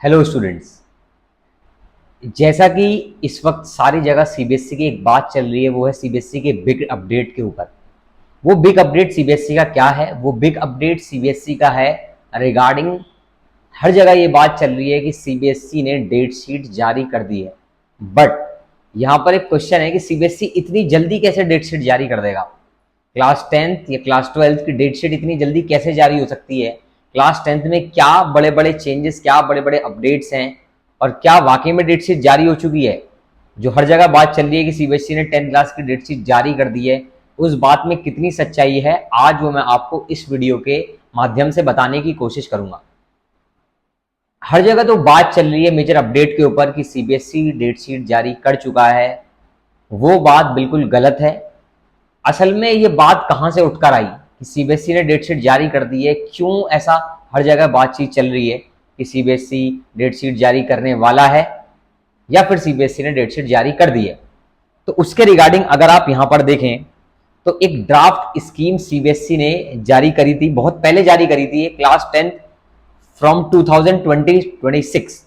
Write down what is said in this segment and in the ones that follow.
Hello students. जैसा कि इस वक्त सारी जगह सीबीएसई की एक बात चल रही है, वो है सीबीएसई के बिग अपडेट के ऊपर। वो बिग अपडेट सीबीएसई का क्या है? वो बिग अपडेट सीबीएसई का है रिगार्डिंग, हर जगह ये बात चल रही है कि सीबीएसई ने डेट शीट जारी कर दी है। बट यहाँ पर एक क्वेश्चन है कि सीबीएसई इतनी जल्दी कैसे डेट शीट जारी कर देगा? क्लास 10th या क्लास 12th की डेट शीट इतनी जल्दी कैसे जारी हो सकती है? क्लास 10th में क्या बड़े बड़े चेंजेस, क्या बड़े बड़े अपडेट्स हैं, और क्या वाकई में डेट शीट जारी हो चुकी है? जो हर जगह बात चल रही है कि सीबीएसई ने 10th क्लास की डेट शीट जारी कर दी है, उस बात में कितनी सच्चाई है, आज वो मैं आपको इस वीडियो के माध्यम से बताने की कोशिश करूंगा। हर जगह तो बात चल रही है मेजर अपडेट के ऊपर कि सीबीएसई डेट शीट जारी कर चुका है। वो बात बिल्कुल गलत है। असल में ये बात कहां से उठकर आई कि सीबीएसई ने डेट शीट जारी कर दी है? क्यों ऐसा हर जगह बातचीत चल रही है कि सीबीएसई डेट शीट जारी करने वाला है या फिर सीबीएसई ने डेट शीट जारी कर दी है? तो उसके रिगार्डिंग अगर आप यहां पर देखें तो एक ड्राफ्ट स्कीम सीबीएसई ने जारी करी थी, बहुत पहले जारी करी थी, क्लास 10th फ्रॉम 2020-26।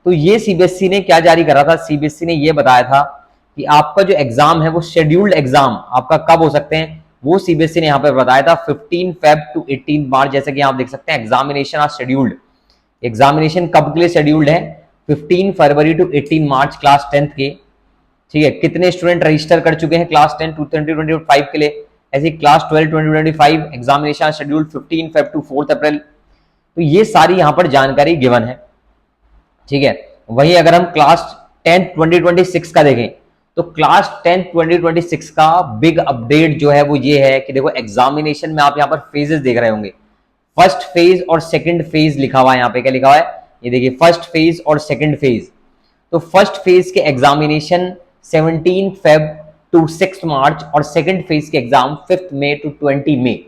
तो ये सीबीएसई ने क्या जारी करा था? सीबीएसई ने ये बताया था कि आपका जो एग्जाम है वो शेड्यूल्ड एग्जाम आपका कब हो सकते हैं, वो सीबीएसई ने यहाँ पर बताया था 15 फेब टू 18 मार्च। जैसे कि आप देख सकते हैं एग्जामिनेशन आर शेड्यूल्ड। एग्जामिनेशन कब के लिए शेड्यूल्ड है? 15 फरवरी टू 18 मार्च क्लास 10th के। ठीक है, कितने स्टूडेंट रजिस्टर कर चुके हैं क्लास 10 2025 के लिए? ऐसे class 12 2025 examination scheduled 15 Feb two 4 अप्रैल। तो ये सारी यहाँ पर जानकारी गिवन है। ठीक है, वहीं अगर हम क्लास 10 2026 का देखें तो क्लास 10 2026 का बिग अपडेट जो है वो ये है कि देखो एग्जामिनेशन में आप यहाँ पर फेजेस देख रहे होंगे। फर्स्ट फेज और सेकंड फेज लिखा हुआ है, यहाँ पे क्या लिखा हुआ है ये देखिए, फर्स्ट फेज और सेकंड फेज। तो फर्स्ट फेज के एग्जामिनेशन 17 फेब टू 6 मार्च और सेकंड फेज के एग्जाम 5 मई टू 20 मई।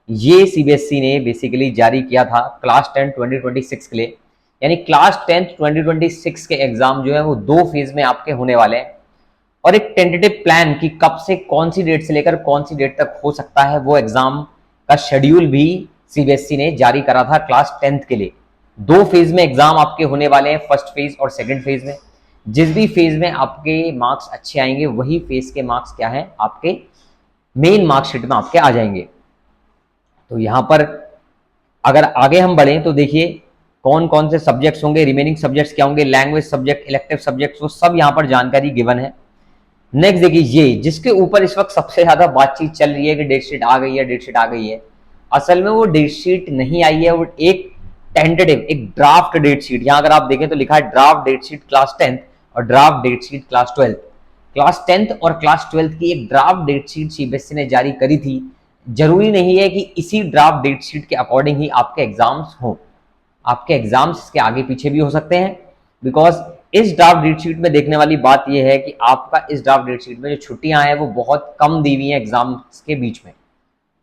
ये सीबीएसई ने बेसिकली जारी किया था क्लास 10 2026 के लिए। यानी क्लास 10th 2026 के एग्जाम जो है वो दो फेज में आपके होने वाले हैं, और एक टेंटेटिव प्लान कि कब से कौन सी डेट से लेकर कौन सी डेट तक हो सकता है वो एग्जाम का शेड्यूल भी सीबीएसई ने जारी करा था क्लास 10th के लिए। दो फेज में एग्जाम आपके होने वाले हैं, फर्स्ट फेज और सेकंड फेज में। जिस भी फेज में आपके मार्क्स अच्छे आएंगे वही फेज के मार्क्स क्या है आपके मेन मार्कशीट में आपके आ जाएंगे। तो यहां पर अगर आगे हम बढ़ें तो देखिए कौन कौन से सब्जेक्ट्स होंगे, रिमेनिंग सब्जेक्ट्स क्या होंगे, लैंग्वेज सब्जेक्ट, इलेक्टिव सब्जेक्ट्स, वो सब यहां पर जानकारी गिवन है। नेक्स्ट देखिए, ये जिसके ऊपर इस वक्त सबसे ज्यादा बातचीत चल रही है कि डेट शीट आ गई है, डेट शीट आ गई है। असल में वो डेट शीट नहीं आई है, वो एक टेंटेटिव, एक ड्राफ्ट डेट शीट। यहां अगर आप देखें तो लिखा है draft date sheet class 10th और draft date sheet class 12th। Class 10th और क्लास 12th की एक ड्राफ्ट डेट शीट सीबीएसई ने जारी करी थी। जरूरी नहीं है कि इसी ड्राफ्ट डेट शीट के अकॉर्डिंग ही आपके एग्जाम्स हों, आपके एग्जाम्स इसके आगे पीछे भी हो सकते हैं। बिकॉज इस ड्राफ्ट डेट शीट में देखने वाली बात यह है कि आपका इस ड्राफ्ट डेट शीट में जो छुट्टियां हैं वो बहुत कम दी हुई हैं एग्जाम्स के बीच में।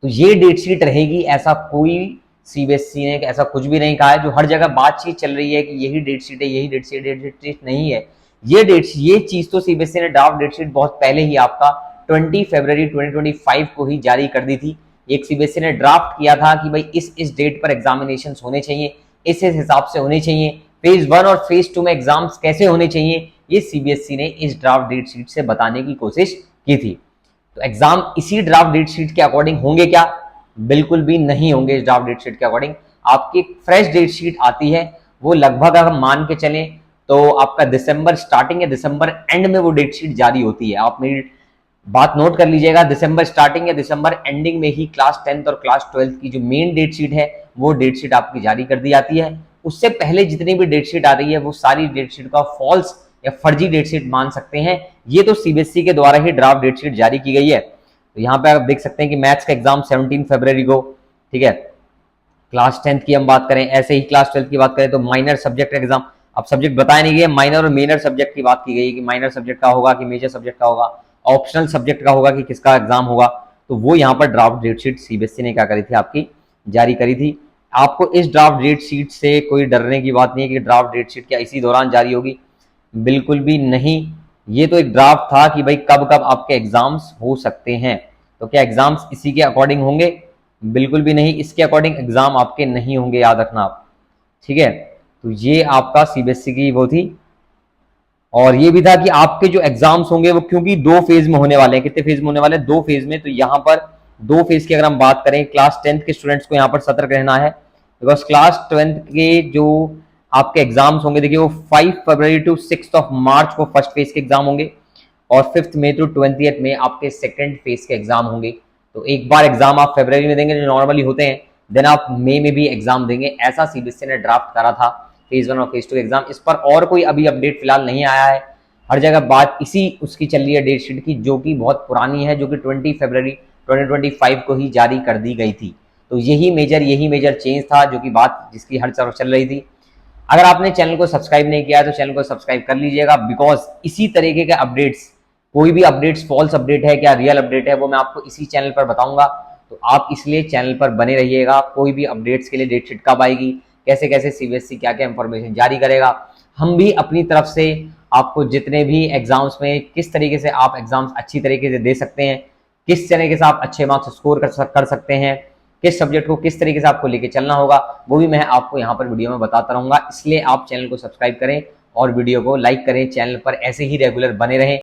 तो ये डेट शीट रहेगी, ऐसा कोई सीबीएसई ने ऐसा कुछ भी नहीं कहा है। जो हर जगह बातचीत चल रही है कि यही डेट शीट है, यही डेट शीट, डेट शीट नहीं है। ये चीज तो सीबीएसई ने ड्राफ्ट डेट शीट बहुत पहले ही आपका 20 फरवरी 2025 को ही जारी कर दी थी। एक सीबीएसई ने ड्राफ्ट किया था कि भाई इस डेट पर एग्जामिनेशन होने चाहिए, इस हिसाब से होने चाहिए, फेज 1 और फेज 2 में एग्जाम्स कैसे होने चाहिए, ये सीबीएसई ने इस ड्राफ्ट डेट शीट से बताने की कोशिश की थी। तो एग्जाम इसी ड्राफ्ट डेट शीट के अकॉर्डिंग होंगे क्या? बिल्कुल भी नहीं होंगे। इस ड्राफ्ट डेट शीट के अकॉर्डिंग आपकी फ्रेश डेट शीट आती है, वो लगभग अगर मान के चलें तो आपका दिसंबर स्टार्टिंग या दिसंबर एंड में वो डेट शीट जारी होती है। आप मेरी बात नोट कर लीजिएगा, दिसंबर स्टार्टिंग या दिसंबर एंडिंग में ही क्लास 10th और क्लास 12th की जो मेन डेट शीट है वो डेट शीट आपकी जारी कर दी जाती है। उससे पहले जितनी भी डेट शीट आ रही है वो सारी डेट शीट का फॉल्स या फर्जी डेट शीट मान सकते हैं। ये तो सीबीएसई के द्वारा ही ड्राफ्ट डेट शीट जारी की गई है। तो यहाँ पे आप देख सकते हैं कि मैथ्स का एग्जाम 17 फरवरी को, ठीक है, क्लास 10th की हम बात करें। ऐसे ही क्लास 12th की बात करें तो माइनर सब्जेक्ट एग्जाम, अब सब्जेक्ट बताया नहीं गया, माइनर और मेजर सब्जेक्ट की बात की गई कि माइनर सब्जेक्ट का होगा कि मेजर सब्जेक्ट का होगा, ऑप्शनल सब्जेक्ट का होगा कि किसका एग्जाम होगा। तो वो यहाँ पर ड्राफ्ट डेट शीट सीबीएसई ने क्या करी थी आपकी जारी करी थी। आपको इस ड्राफ्ट डेट शीट से कोई डरने की बात नहीं है कि ड्राफ्ट डेट शीट क्या इसी दौरान जारी होगी, बिल्कुल भी नहीं। ये तो एक ड्राफ्ट था कि भाई कब कब आपके एग्जाम्स हो सकते हैं। तो क्या एग्जाम्स इसी के अकॉर्डिंग होंगे? बिल्कुल भी नहीं, इसके अकॉर्डिंग एग्जाम आपके नहीं होंगे, याद रखना आप। ठीक है, तो ये आपका सीबीएसई की वो थी। और ये भी था कि आपके जो एग्जाम्स होंगे वो क्योंकि 2 फेज में होने वाले हैं, कितने फेज में होने वाले हैं, 2 फेज में। तो यहाँ पर 2 फेज की अगर हम बात करें, क्लास 10th के स्टूडेंट्स को यहाँ पर सतर्क रहना है, बिकॉज क्लास 12th के जो आपके एग्जाम्स होंगे, देखिए वो 5 फरवरी टू 6 मार्च को फर्स्ट फेज के एग्जाम होंगे और 5 मई टू 20 में आपके सेकेंड फेज के एग्जाम होंगे। तो एक बार एग्जाम आप फरवरी में देंगे जो नॉर्मली होते हैं, देन आप मई में भी एग्जाम देंगे। ऐसा सीबीएसई ने ड्राफ्ट करा था फेज 1 और फेज 2 एग्जाम। इस पर और कोई अभी अपडेट फिलहाल नहीं आया है। हर जगह बात इसी उसकी चल रही है डेट शीट की, जो कि बहुत पुरानी है, जो कि 20 फरवरी 2025 को ही जारी कर दी गई थी। तो यही मेजर चेंज था, जो कि बात जिसकी हर तरफ चल रही थी। अगर आपने चैनल को सब्सक्राइब नहीं किया तो चैनल को सब्सक्राइब कर लीजिएगा, बिकॉज इसी तरीके के अपडेट्स, कोई भी अपडेट्स फॉल्स अपडेट है क्या रियल अपडेट है, वो मैं आपको इसी चैनल पर बताऊंगा। तो आप इसलिए चैनल पर बने रहिएगा। कोई भी अपडेट्स के लिए डेट शीट कब आएगी, कैसे कैसे सीबीएसई क्या क्या इंफॉर्मेशन जारी करेगा, हम भी अपनी तरफ से आपको जितने भी एग्जाम्स में किस तरीके से आप एग्जाम्स अच्छी तरीके से दे सकते हैं, किस तरीके से आप अच्छे मार्क्स स्कोर कर सकते हैं, किस सब्जेक्ट को किस तरीके से आपको लेके चलना होगा, वो भी मैं आपको यहाँ पर वीडियो में बताता रहूंगा। इसलिए आप चैनल को सब्सक्राइब करें और वीडियो को लाइक करें, चैनल पर ऐसे ही रेगुलर बने रहें।